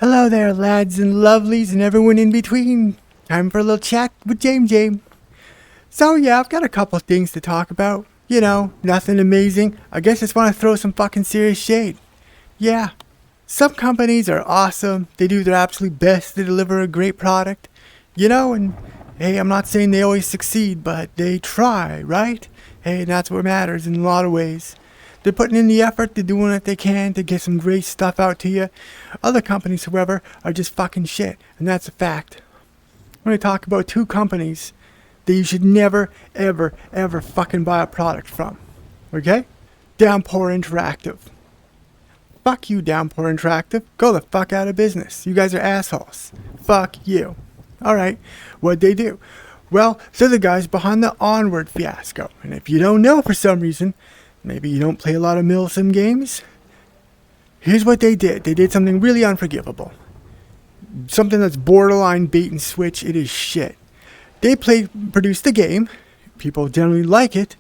Hello there, lads and lovelies and everyone in between. Time for a little chat with James. So yeah, I've got a couple things to talk about. You know, nothing amazing. I guess just want to throw some fucking serious shade. Yeah, some companies are awesome. They do their absolute best to deliver a great product. You know, and hey, I'm not saying they always succeed, but they try, right? Hey, that's what matters in a lot of ways. They're putting in the effort, they're doing what they can to get some great stuff out to you. Other companies, however, are just fucking shit, and that's a fact. I'm going to talk about two companies that you should never, ever, ever fucking buy a product from. Okay? Downpour Interactive. Fuck you, Downpour Interactive. Go the fuck out of business. You guys are assholes. Fuck you. Alright, what'd they do? Well, they're the guys behind the Onward fiasco. And if you don't know for some reason, maybe you don't play a lot of Milsim games, here's what they did. They did something really unforgivable. Something that's borderline bait and switch. It is shit. They produced the game. People generally like it.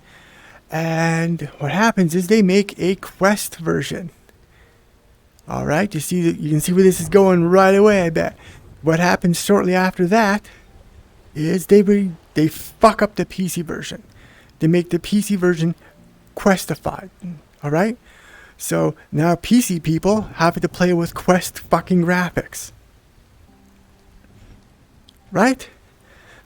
And what happens is they make a Quest version. Alright, you can see where this is going right away, I bet. What happens shortly after that is they fuck up the PC version. They make the PC version Questified. Alright? So now PC people have to play with Quest fucking graphics. Right?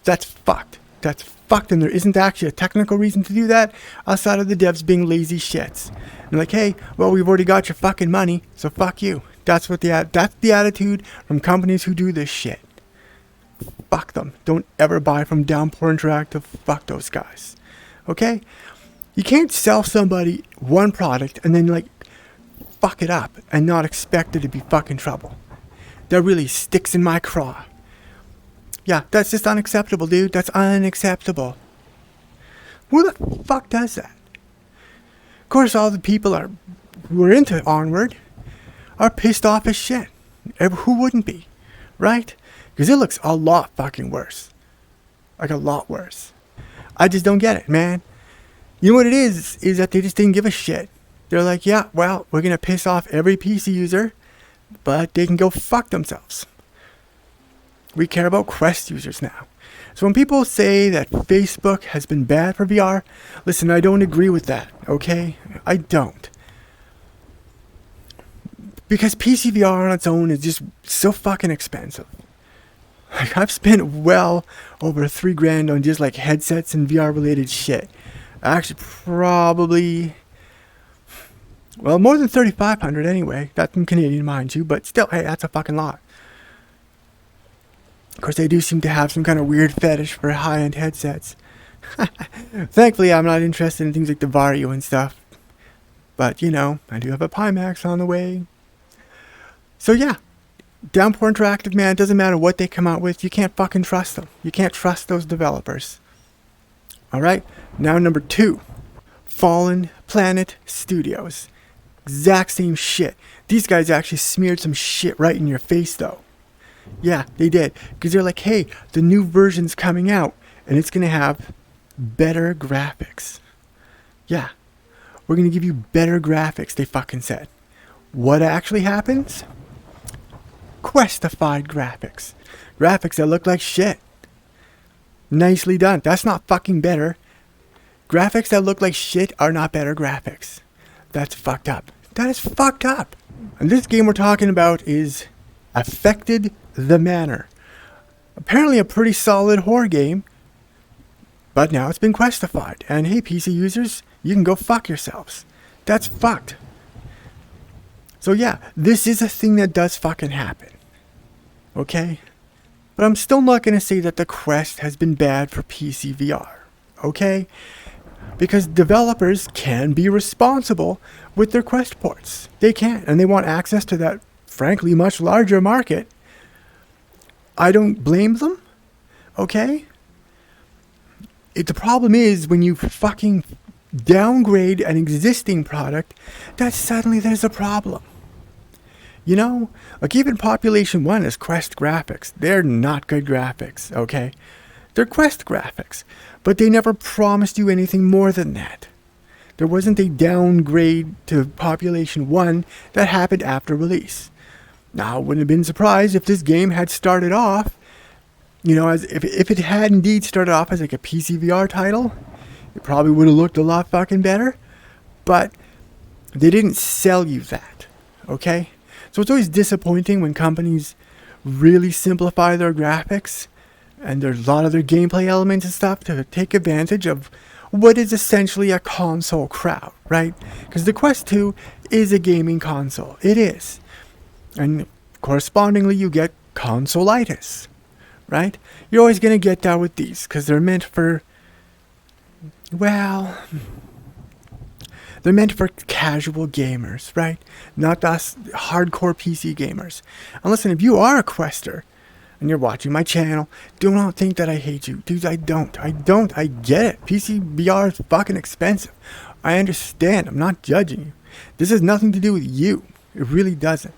That's fucked. That's fucked, and there isn't actually a technical reason to do that outside of the devs being lazy shits. And like, hey, well, we've already got your fucking money, so fuck you. That's the attitude from companies who do this shit. Fuck them. Don't ever buy from Downpour Interactive. Fuck those guys. Okay? You can't sell somebody one product and then fuck it up and not expect it to be fucking trouble. That really sticks in my craw. Yeah, that's just unacceptable, dude. That's unacceptable. Who the fuck does that? Of course, all the people who are into Onward are pissed off as shit. Who wouldn't be? Right? Because it looks a lot fucking worse. Like a lot worse. I just don't get it, man. You know what it is that they just didn't give a shit. They're like, yeah, well, we're going to piss off every PC user, but they can go fuck themselves. We care about Quest users now. So when people say that Facebook has been bad for VR, listen, I don't agree with that, okay? I don't. Because PCVR on its own is just so fucking expensive. I've spent well over $3,000 on just headsets and VR related shit. Actually, probably, well, more than $3,500 anyway. That's in Canadian, mind you, but still, hey, that's a fucking lot. Of course, they do seem to have some kind of weird fetish for high-end headsets. Thankfully, I'm not interested in things like the Vario and stuff. But, you know, I do have a Pimax on the way. So, yeah. Downpour Interactive, man, it doesn't matter what they come out with. You can't fucking trust them. You can't trust those developers. Alright, now number 2. Fallen Planet Studios. Exact same shit. These guys actually smeared some shit right in your face, though. Yeah, they did. Because they're like, hey, the new version's coming out, and it's going to have better graphics. Yeah, we're going to give you better graphics, they fucking said. What actually happens? Questified graphics. Graphics that look like shit. Nicely done. That's not fucking better. Graphics that look like shit are not better graphics. That's fucked up. That is fucked up. And this game we're talking about is Affected the Manor. Apparently a pretty solid horror game. But now it's been questified. And hey, PC users, you can go fuck yourselves. That's fucked. So yeah, this is a thing that does fucking happen. Okay? But I'm still not going to say that the Quest has been bad for PCVR. Okay? Because developers can be responsible with their Quest ports. They can. And they want access to that, frankly, much larger market. I don't blame them. Okay? The problem is when you fucking downgrade an existing product, that suddenly there's a problem. You know, even Population 1 is Quest graphics. They're not good graphics, okay? They're Quest graphics, but they never promised you anything more than that. There wasn't a downgrade to Population 1 that happened after release. Now, I wouldn't have been surprised if this game had started off, as if it had indeed started off as like a PCVR title, it probably would have looked a lot fucking better. But they didn't sell you that, okay? So it's always disappointing when companies really simplify their graphics and there's a lot of their gameplay elements and stuff to take advantage of what is essentially a console crowd, right? Because the Quest 2 is a gaming console. It is. And correspondingly, you get Consolitis, right? You're always going to get that with these because they're meant for, they're meant for casual gamers, right? Not us hardcore PC gamers. And listen, if you are a Quester and you're watching my channel, do not think that I hate you. Dudes, I don't. I get it. PCVR is fucking expensive. I understand. I'm not judging you. This has nothing to do with you. It really doesn't.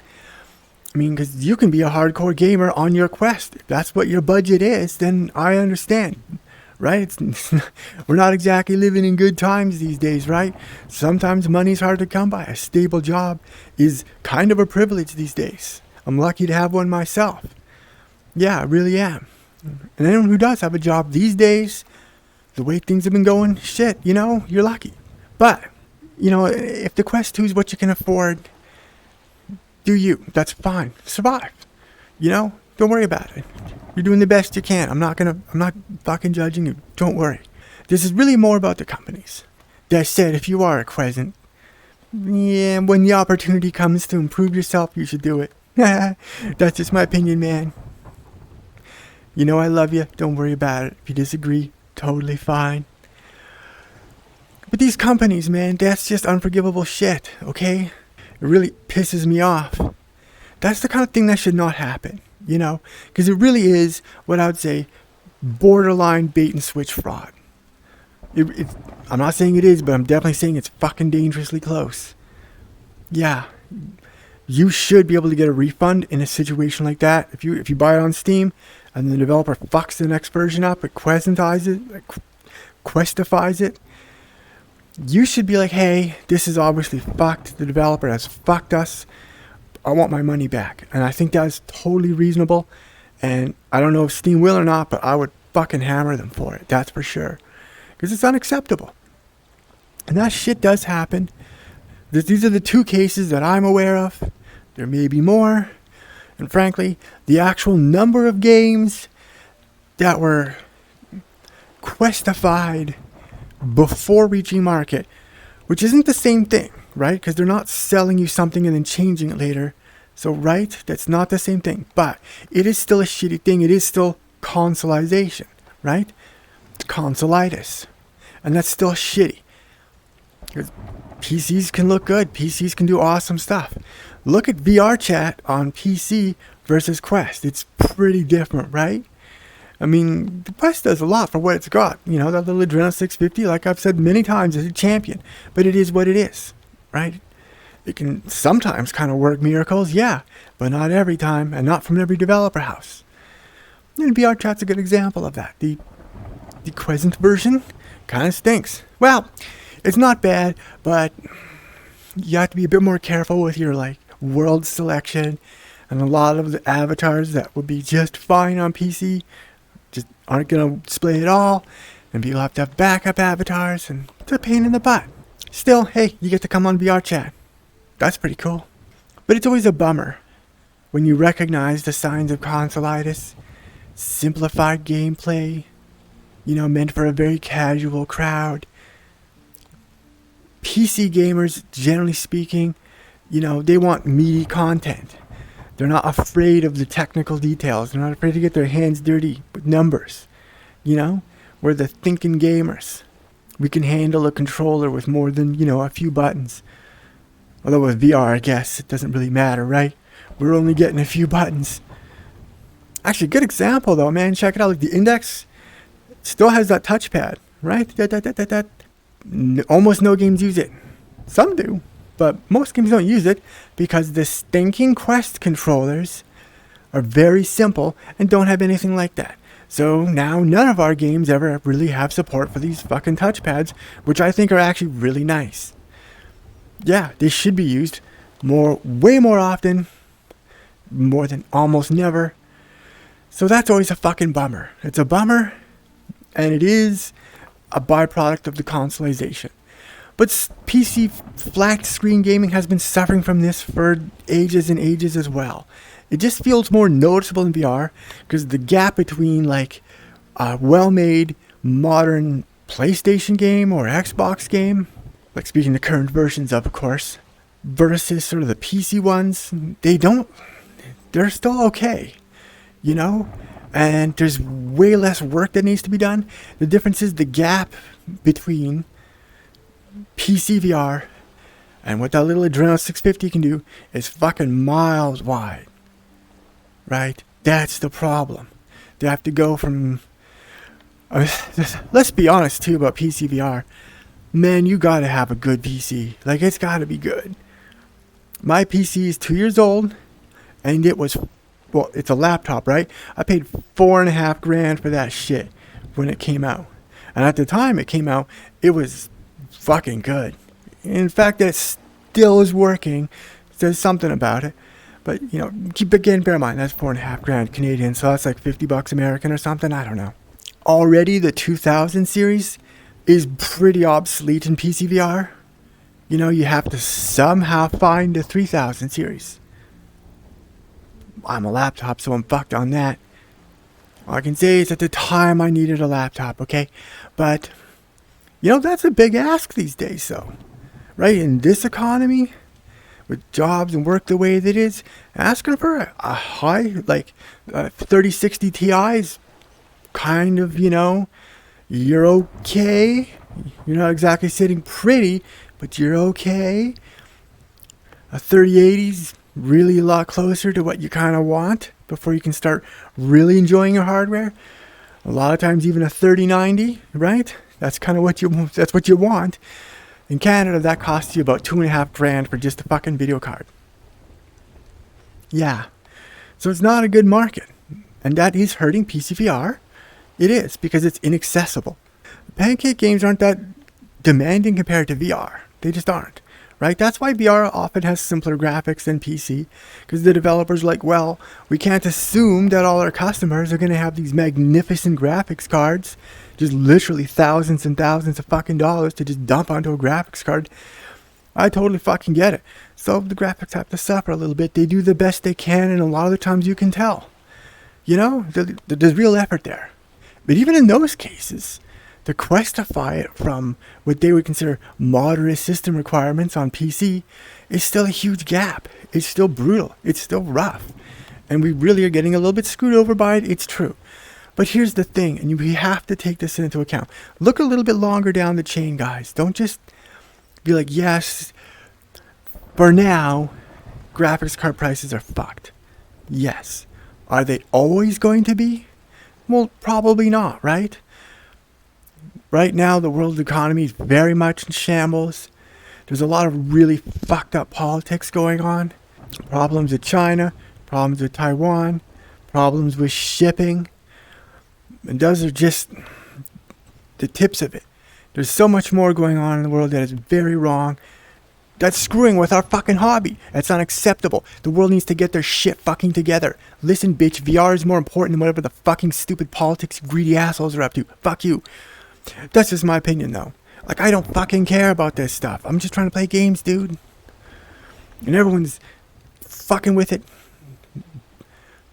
I mean, because you can be a hardcore gamer on your Quest. If that's what your budget is, then I understand. Right? We're not exactly living in good times these days, right? Sometimes money's hard to come by. A stable job is kind of a privilege these days. I'm lucky to have one myself. Yeah, I really am. And anyone who does have a job these days, the way things have been going, shit, you're lucky. But, if the Quest 2 is what you can afford, do you. That's fine. Survive. Don't worry about it. You're doing the best you can. I'm not fucking judging you. Don't worry. This is really more about the companies. That said, if you are a Quezent, when the opportunity comes to improve yourself, you should do it. That's just my opinion, man. I love you. Don't worry about it. If you disagree, totally fine. But these companies, man, that's just unforgivable shit, okay? It really pisses me off. That's the kind of thing that should not happen, because it really is what I would say borderline bait and switch fraud. I'm not saying it is, but I'm definitely saying it's fucking dangerously close. Yeah, you should be able to get a refund in a situation like that. If you buy it on Steam and the developer fucks the next version up, it questifies it, you should be like, hey, this is obviously fucked. The developer has fucked us. I want my money back. And I think that's totally reasonable. And I don't know if Steam will or not, but I would fucking hammer them for it. That's for sure. Because it's unacceptable. And that shit does happen. These are the two cases that I'm aware of. There may be more. And frankly, the actual number of games that were questified before reaching market, which isn't the same thing, right? Because they're not selling you something and then changing it later. So, right, that's not the same thing. But it is still a shitty thing. It is still consolization, right? Consolitis. And that's still shitty. Because PCs can look good. PCs can do awesome stuff. Look at VR chat on PC versus Quest. It's pretty different, right? I mean, the Quest does a lot for what it's got. That little Adreno 650, like I've said many times, is a champion. But it is what it is, right? It can sometimes kind of work miracles, yeah, but not every time, and not from every developer house. And VR chat's a good example of that. The Quezent version kind of stinks. Well, it's not bad, but you have to be a bit more careful with your world selection, and a lot of the avatars that would be just fine on PC just aren't going to display at all, and people have to have backup avatars, and it's a pain in the butt. Still, hey, you get to come on VR chat. That's pretty cool. But it's always a bummer when you recognize the signs of consolitis, simplified gameplay, meant for a very casual crowd. PC gamers, generally speaking, they want meaty content. They're not afraid of the technical details. They're not afraid to get their hands dirty with numbers. We're the thinking gamers. We can handle a controller with more than, a few buttons. Although with VR, I guess, it doesn't really matter, right? We're only getting a few buttons. Actually, good example, though, man. Check it out. The Index still has that touchpad, right? Almost no games use it. Some do, but most games don't use it because the stinking Quest controllers are very simple and don't have anything like that. So now none of our games ever really have support for these fucking touchpads, which I think are actually really nice. Yeah, they should be used way more often. more than almost never. So that's always a fucking bummer. It's a bummer, and it is a byproduct of the consolization. But PC flat screen gaming has been suffering from this for ages and ages as well. It just feels more noticeable in VR because the gap between like a well-made modern PlayStation game or Xbox game, like speaking the current versions of course, versus sort of the PC ones, they're still okay, you know? And there's way less work that needs to be done. The difference is the gap between PCVR and what that little Adreno 650 can do is fucking miles wide. Right? That's the problem. They have to go from... let's be honest too about PCVR. Man, you gotta have a good PC. Like, it's gotta be good. My PC is 2 years old, and it was... Well, it's a laptop, right? I paid $4,500 for that shit when it came out. And at the time it came out, it was fucking good. In fact, it still is working. There's something about it. But, you know, bear in mind, that's $4,500 Canadian, so that's like $50 American or something. I don't know. Already the 2000 series is pretty obsolete in PCVR. You know, you have to somehow find the 3000 series. I'm a laptop, so I'm fucked on that. All I can say is at the time I needed a laptop, okay? But, you know, that's a big ask these days, though. Right? In this economy, with jobs and work the way that it is, asking for a high, like, 3060 Ti is kind of, you know, you're okay. You're not exactly sitting pretty, but you're okay. A 3080's really a lot closer to what you kind of want before you can start really enjoying your hardware. A lot of times even a 3090, right? That's kind of what you want. In Canada, that costs you about $2,500 for just a fucking video card. Yeah. So it's not a good market. And that is hurting PCVR. It is, because it's inaccessible. Pancake games aren't that demanding compared to VR. They just aren't. Right? That's why VR often has simpler graphics than PC, because the developers are like, well, we can't assume that all our customers are going to have these magnificent graphics cards, just literally thousands and thousands of fucking dollars to just dump onto a graphics card. I totally fucking get it. So the graphics have to suffer a little bit. They do the best they can, and a lot of the times you can tell. You know, there's real effort there. But even in those cases, to questify it from what they would consider moderate system requirements on PC is still a huge gap. It's still brutal. It's still rough. And we really are getting a little bit screwed over by it. It's true. But here's the thing, and we have to take this into account. Look a little bit longer down the chain, guys. Don't just be like, yes, for now, graphics card prices are fucked. Yes. Are they always going to be? Well, probably not, right? Right now, the world economy is very much in shambles. There's a lot of really fucked up politics going on. Problems with China, problems with Taiwan, problems with shipping. And those are just the tips of it. There's so much more going on in the world that is very wrong. That's screwing with our fucking hobby. That's unacceptable. The world needs to get their shit fucking together. Listen, bitch, VR is more important than whatever the fucking stupid politics greedy assholes are up to. Fuck you. That's just my opinion, though. Like, I don't fucking care about this stuff. I'm just trying to play games, dude. And everyone's fucking with it.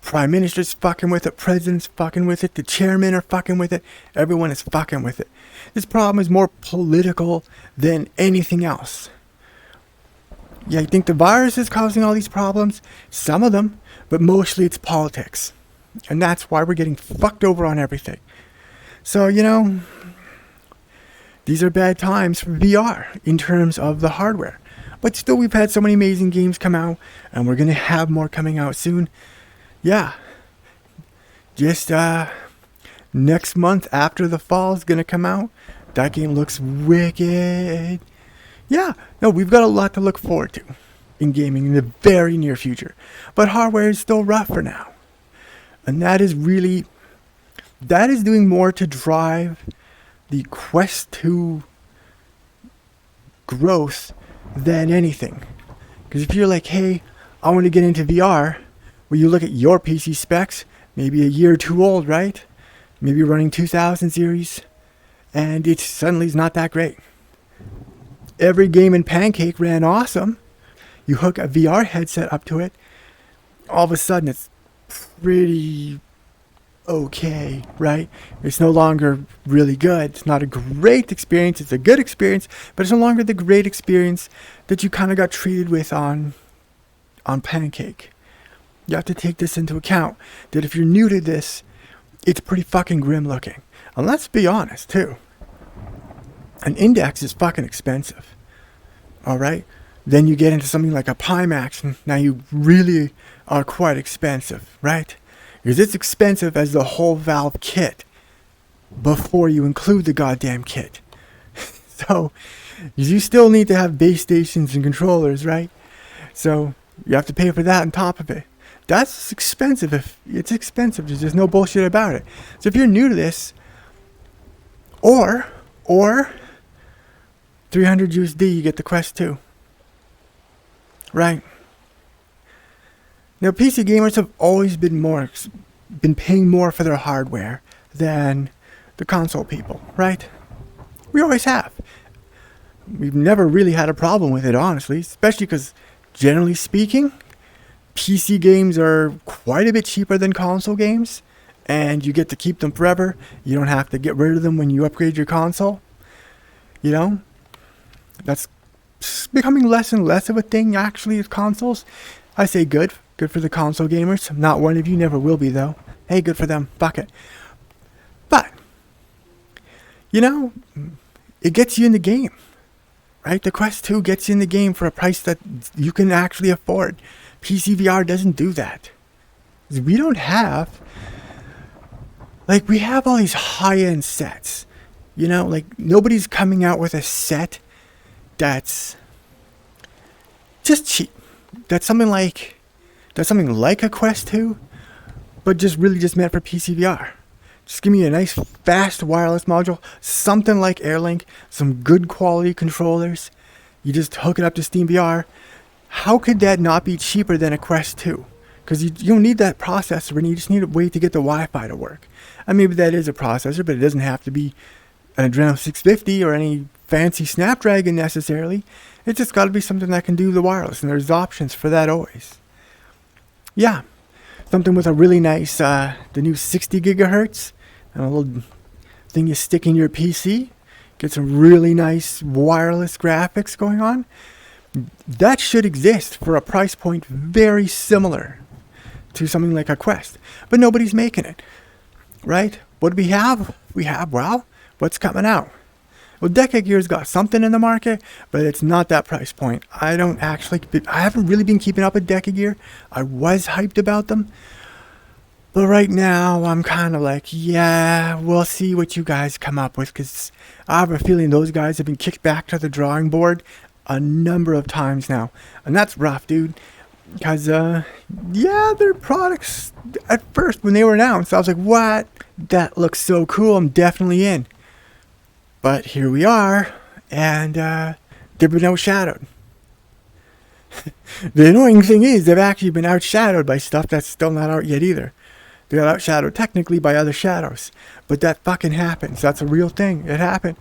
Prime Minister's fucking with it. President's fucking with it. The chairmen are fucking with it. Everyone is fucking with it. This problem is more political than anything else. Yeah, you think the virus is causing all these problems? Some of them. But mostly it's politics. And that's why we're getting fucked over on everything. So, you know, these are bad times for VR in terms of the hardware. But still, we've had so many amazing games come out, and we're going to have more coming out soon. Yeah. Just next month after the fall is going to come out. That game looks wicked. Yeah. No, we've got a lot to look forward to in gaming in the very near future. But hardware is still rough for now. And that is doing more to drive the quest to growth than anything. Because if you're like, hey, I want to get into VR, Well, you look at your PC specs, maybe a year or two old, right? Maybe running 2000 series, and it suddenly is not that great. Every game in Pancake ran awesome. You hook a VR headset up to it, all of a sudden it's pretty okay, right? It's no longer really good. It's not a great experience. It's a good experience, but it's no longer the great experience that you kind of got treated with on Pancake. You have to take this into account, that if you're new to this, it's pretty fucking grim looking. And let's be honest, too. An Index is fucking expensive. Alright? Then you get into something like a Pimax, and now you really are quite expensive, right? Because it's expensive as the whole Valve kit before you include the goddamn kit. So, you still need to have base stations and controllers, right? So, you have to pay for that on top of it. That's expensive. It's expensive. There's just no bullshit about it. So if you're new to this, or 300 USD, you get the Quest 2. Right. Now, PC gamers have always been paying more for their hardware than the console people, right? We always have. We've never really had a problem with it, honestly, especially because, generally speaking, PC games are quite a bit cheaper than console games, and you get to keep them forever. You don't have to get rid of them when you upgrade your console. You know? That's becoming less and less of a thing, actually, with consoles. I say good. Good for the console gamers. I'm not one of you, never will be, though. Hey, good for them. Fuck it. But, you know, it gets you in the game, right? The Quest 2 gets you in the game for a price that you can actually afford. PCVR doesn't do that. We don't have... Like, we have all these high-end sets. You know, like, nobody's coming out with a set that's just cheap. That's something like a Quest 2, but just meant for PCVR. Just give me a nice fast wireless module, something like AirLink, some good quality controllers. You just hook it up to SteamVR. How could that not be cheaper than a Quest 2? Because you don't need that processor, and you just need a way to get the Wi-Fi to work. And maybe that is a processor, but it doesn't have to be an Adreno 650 or any fancy Snapdragon necessarily. It's just got to be something that can do the wireless, and there's options for that always. Yeah, something with a really nice, the new 60 gigahertz, and a little thing you stick in your PC. Get some really nice wireless graphics going on. That should exist for a price point very similar to something like a Quest. But nobody's making it, right? What do we have? Well, what's coming out? Well, Deca Gear's got something in the market, but it's not that price point. I haven't really been keeping up with Deca Gear. I was hyped about them. But right now, I'm kind of like, yeah, we'll see what you guys come up with, because I have a feeling those guys have been kicked back to the drawing board a number of times now. And that's rough, dude. Because, yeah, their products, at first, when they were announced, I was like, what? That looks so cool. I'm definitely in. But here we are, and they've been outshadowed. The annoying thing is, they've actually been outshadowed by stuff that's still not out yet either. They got outshadowed technically by other shadows. But that fucking happens. That's a real thing. It happened.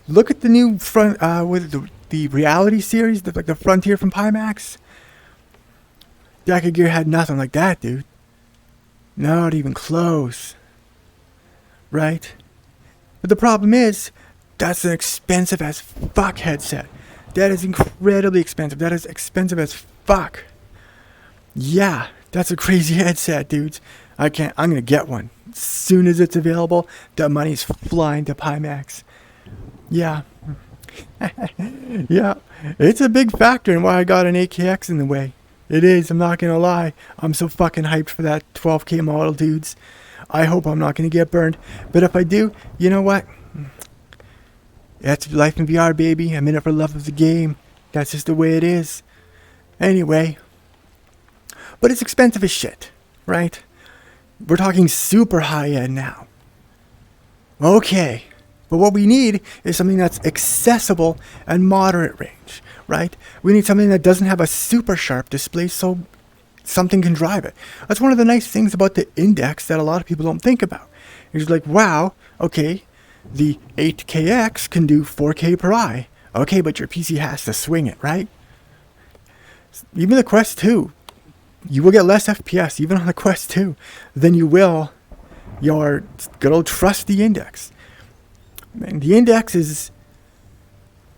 Look at the new with the reality series, like the Frontier from Pimax. Deca Gear had nothing like that, dude. Not even close. Right? But the problem is, that's an expensive as fuck headset. That is incredibly expensive. That is expensive as fuck. Yeah, that's a crazy headset, dudes. I'm gonna get one. As soon as it's available, that money's flying to Pimax. Yeah. Yeah. It's a big factor in why I got an 8KX in the way. It is, I'm not gonna lie. I'm so fucking hyped for that 12K model, dudes. I hope I'm not gonna get burned. But if I do, you know what? That's life in VR, baby. I'm in it for love of the game. That's just the way it is. Anyway. But it's expensive as shit, right? We're talking super high end now. Okay. But what we need is something that's accessible and moderate range, right? We need something that doesn't have a super sharp display, so something can drive it. That's one of the nice things about the index that a lot of people don't think about. It's like, wow, okay, the 8KX can do 4K per eye. Okay, but your PC has to swing it, right? Even the Quest 2, you will get less FPS, even on the Quest 2, than you will your good old trusty index. And the index is,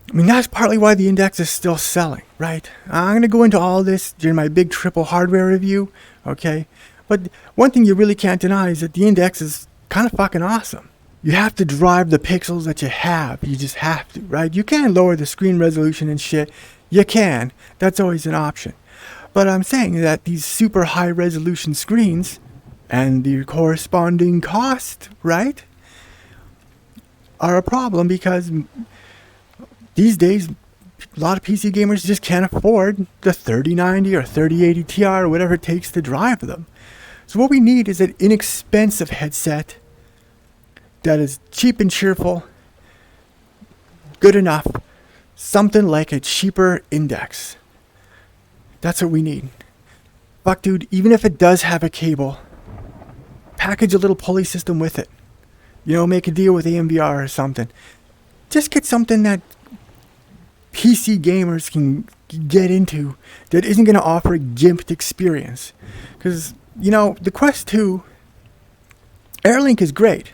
that's partly why the index is still selling, right? I'm going to go into all this during my big triple hardware review, okay? But one thing you really can't deny is that the index is kind of fucking awesome. You have to drive the pixels that you have. You just have to, right? You can lower the screen resolution and shit. You can. That's always an option. But I'm saying that these super high resolution screens and the corresponding cost, right, are a problem because these days a lot of PC gamers just can't afford the 3090 or 3080 Ti or whatever it takes to drive them. So what we need is an inexpensive headset that is cheap and cheerful, good enough, something like a cheaper index. That's what we need. Fuck, dude, even if it does have a cable, package a little pulley system with it. Make a deal with AMVR or something. Just get something that PC gamers can get into that isn't going to offer a gimped experience. Because, the Quest 2, Airlink is great,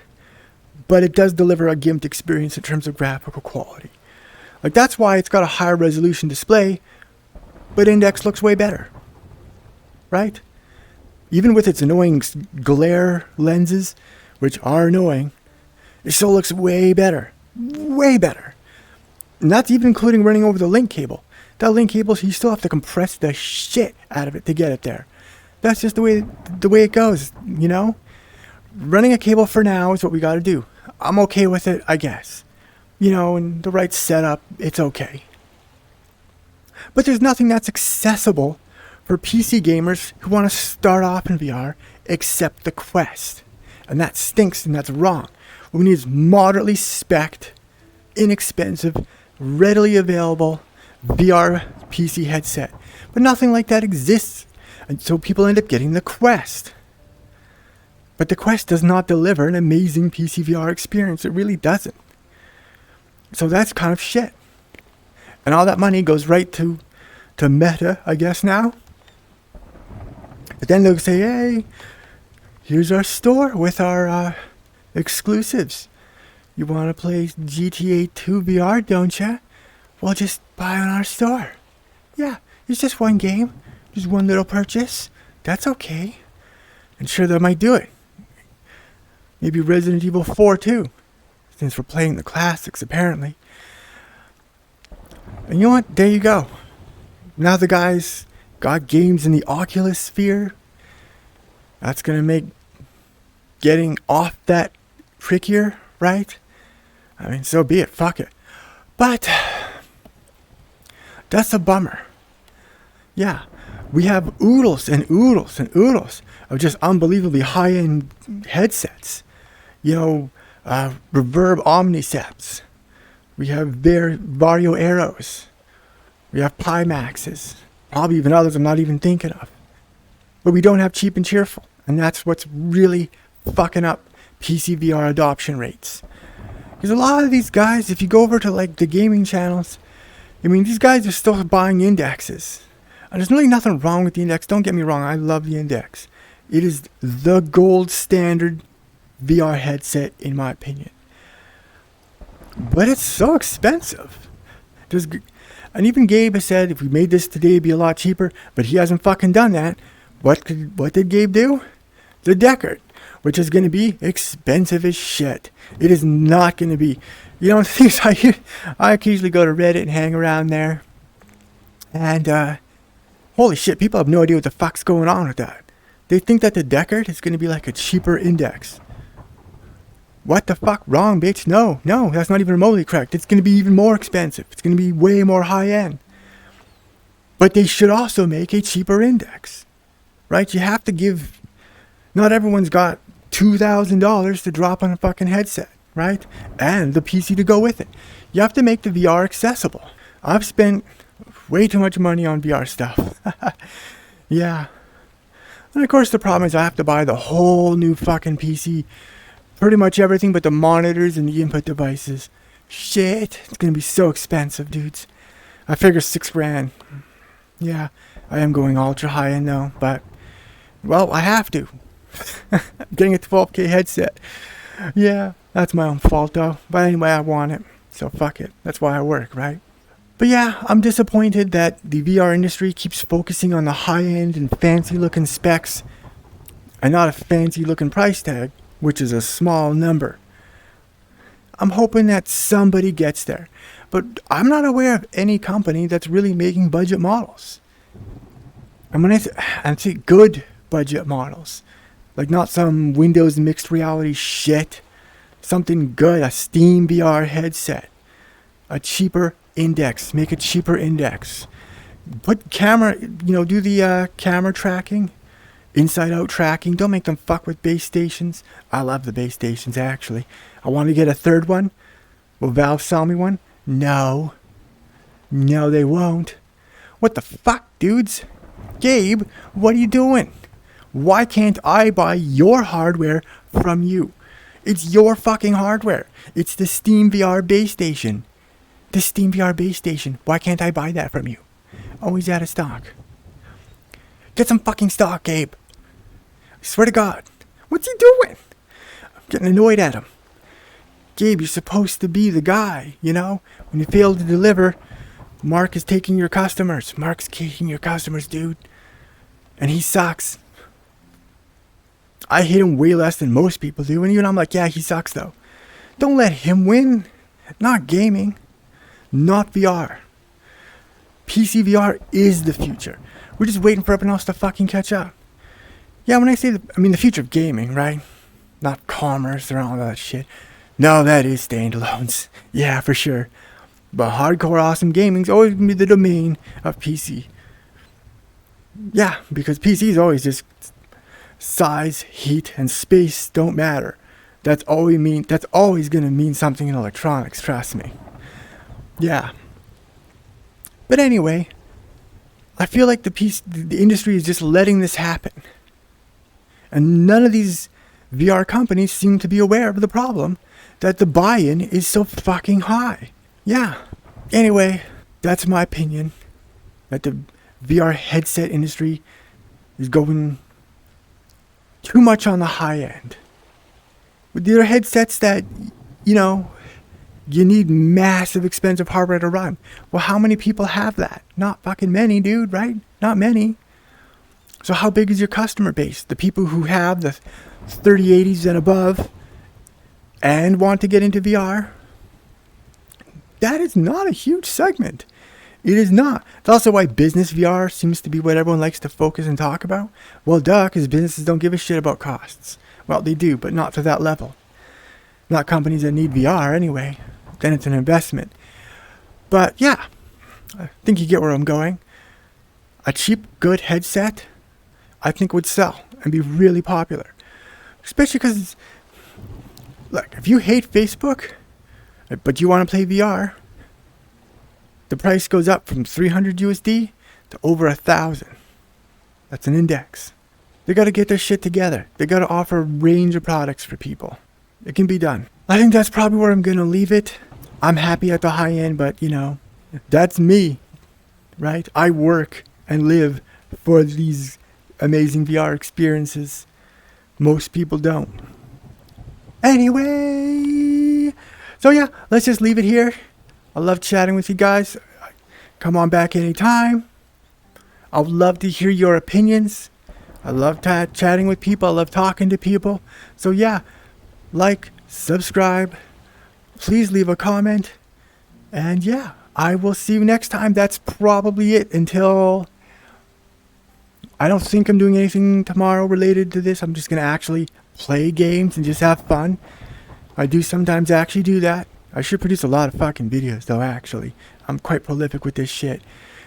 but it does deliver a gimped experience in terms of graphical quality. Like, that's why it's got a higher resolution display, but index looks way better. Right? Even with its annoying glare lenses, which are annoying, it still looks way better. Way better. And that's even including running over the link cable. That link cable, you still have to compress the shit out of it to get it there. That's just the way it goes, Running a cable for now is what we got to do. I'm okay with it, I guess. In the right setup, it's okay. But there's nothing that's accessible for PC gamers who want to start off in VR except the Quest. And that stinks and that's wrong. What we need is moderately spec'd, inexpensive, readily available VR PC headset. But nothing like that exists. And so people end up getting the Quest. But the Quest does not deliver an amazing PCVR experience. It really doesn't. So that's kind of shit. And all that money goes right to Meta, I guess now. But then they'll say, hey, here's our store with our exclusives. You want to play GTA 2 VR, don't you? Well, just buy on our store. Yeah, it's just one game. Just one little purchase. That's okay. And sure, they might do it. Maybe Resident Evil 4 too, since we're playing the classics, apparently. And you know what? There you go. Now the guys got games in the Oculus sphere. That's going to make getting off that trickier, right? So be it. Fuck it. But that's a bummer. Yeah. We have oodles and oodles and oodles of just unbelievably high-end headsets. Reverb Omniceps. We have Vario Arrows. We have Pimaxes. Probably even others I'm not even thinking of. But we don't have cheap and cheerful. And that's what's really fucking up PCVR adoption rates. Because a lot of these guys, if you go over to the gaming channels, these guys are still buying indexes. And there's really nothing wrong with the index. Don't get me wrong. I love the index. It is the gold standard VR headset, in my opinion. But it's so expensive. And even Gabe has said if we made this today, it'd be a lot cheaper. But he hasn't fucking done that. What did Gabe do? The Deckard, which is going to be expensive as shit. It is not going to be. Things I occasionally go to Reddit and hang around there. And holy shit, people have no idea what the fuck's going on with that. They think that the Deckard is going to be like a cheaper index. What the fuck? Wrong, bitch. No, that's not even remotely correct. It's going to be even more expensive. It's going to be way more high-end. But they should also make a cheaper index. Right? You have to give... Not everyone's got $2,000 to drop on a fucking headset. Right? And the PC to go with it. You have to make the VR accessible. I've spent way too much money on VR stuff. Yeah. And of course the problem is I have to buy the whole new fucking PC. Pretty much everything but the monitors and the input devices. Shit, it's gonna be so expensive, dudes. I figure $6,000. Yeah, I am going ultra high end though, but, well, I have to. I'm getting a 12K headset. Yeah, that's my own fault though. But anyway, I want it. So fuck it. That's why I work, right? But yeah, I'm disappointed that the VR industry keeps focusing on the high end and fancy looking specs and not a fancy looking price tag, which is a small number. I'm hoping that somebody gets there, but I'm not aware of any company that's really making budget models. And when I say good budget models, like not some Windows mixed reality shit, something good, a Steam VR headset, a cheaper index, make a cheaper index, put camera, do the camera tracking, inside out tracking. Don't make them fuck with base stations. I love the base stations actually. I want to get a third one. Will Valve sell me one? No, they won't. What the fuck, dudes? Gabe, what are you doing? Why can't I buy your hardware from you? It's your fucking hardware. It's the Steam VR base station. The Steam VR base station. Why can't I buy that from you? Always out of stock. Get some fucking stock, Gabe. I swear to God. What's he doing? I'm getting annoyed at him. Gabe, you're supposed to be the guy, When you fail to deliver, Mark is taking your customers. Mark's taking your customers, dude. And he sucks. I hate him way less than most people do. And even I'm like, yeah, he sucks though. Don't let him win. Not gaming. Not VR. PCVR is the future. We're just waiting for everyone else to fucking catch up. Yeah, when I say the future of gaming, right? Not commerce or all that shit. No, that is standalones. Yeah, for sure. But hardcore awesome gaming's always gonna be the domain of PC. Yeah, because PC is always just size, heat, and space don't matter. That's always gonna mean something in electronics, trust me. Yeah. But anyway, I feel like the industry is just letting this happen. And none of these VR companies seem to be aware of the problem that the buy-in is so fucking high. Yeah. Anyway, that's my opinion. That the VR headset industry is going too much on the high end. With the other headsets that, you need massive expensive hardware to run. Well, how many people have that? Not fucking many, dude, right? Not many. So how big is your customer base? The people who have the 3080s and above and want to get into VR? That is not a huge segment. It is not. That's also why business VR seems to be what everyone likes to focus and talk about. Well, duh, because businesses don't give a shit about costs. Well, they do, but not to that level. Not companies that need VR anyway. Then it's an investment. But yeah, I think you get where I'm going. A cheap, good headset, I think would sell and be really popular. Especially because, look, if you hate Facebook, but you want to play VR, the price goes up from 300 USD to over 1,000. That's an index. They got to get their shit together. They got to offer a range of products for people. It can be done. I think that's probably where I'm going to leave it. I'm happy at the high end, but that's me, right? I work and live for these amazing VR experiences. Most people don't. Anyway, so yeah, let's just leave it here. I love chatting with you guys. Come on back anytime. I would love to hear your opinions. I love chatting with people. I love talking to people. So yeah, like, subscribe. Please leave a comment. And yeah, I will see you next time. That's probably it until... I don't think I'm doing anything tomorrow related to this. I'm just going to actually play games and just have fun. I do sometimes actually do that. I should produce a lot of fucking videos though, actually. I'm quite prolific with this shit.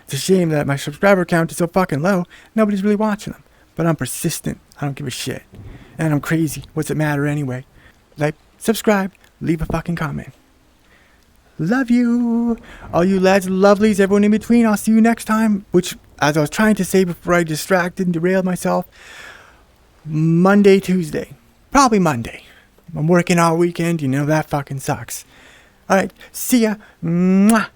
It's a shame that my subscriber count is so fucking low. Nobody's really watching them. But I'm persistent. I don't give a shit. And I'm crazy. What's it matter anyway? Like, subscribe, leave a fucking comment. Love you. All you lads and lovelies, everyone in between. I'll see you next time. Which, as I was trying to say before I distracted and derailed myself, Monday, Tuesday. Probably Monday. I'm working all weekend, that fucking sucks. Alright, see ya. Mwah.